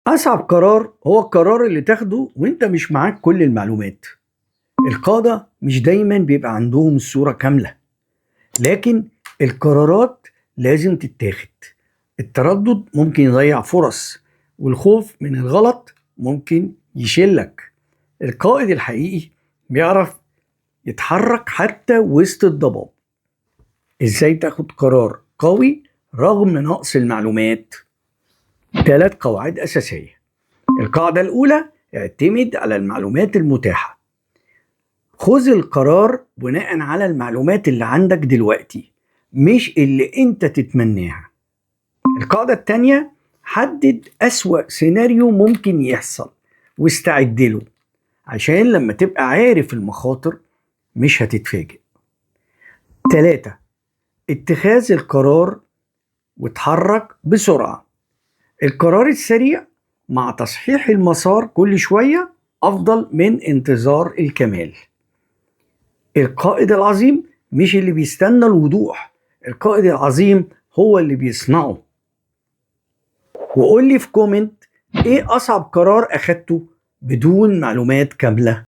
أصعب قرار هو القرار اللي تاخده وإنت مش معاك كل المعلومات. القادة مش دايما بيبقى عندهم الصورة كاملة، لكن القرارات لازم تتاخد. التردد ممكن يضيع فرص، والخوف من الغلط ممكن يشلك. القائد الحقيقي بيعرف يتحرك حتى وسط الضباب. إزاي تاخد قرار قوي رغم نقص المعلومات؟ 3 قواعد أساسية. القاعدة الأولى: اعتمد على المعلومات المتاحة. خذ القرار بناء على المعلومات اللي عندك دلوقتي، مش اللي انت تتمناها. القاعدة التانية: حدد أسوأ سيناريو ممكن يحصل واستعد له، عشان لما تبقى عارف المخاطر مش هتتفاجئ. 3. اتخاذ القرار وتحرك بسرعة. القرار السريع مع تصحيح المسار كل شوية أفضل من انتظار الكمال. القائد العظيم مش اللي بيستنى الوضوح، القائد العظيم هو اللي بيصنعه. وقول لي في كومنت ايه أصعب قرار أخدته بدون معلومات كاملة.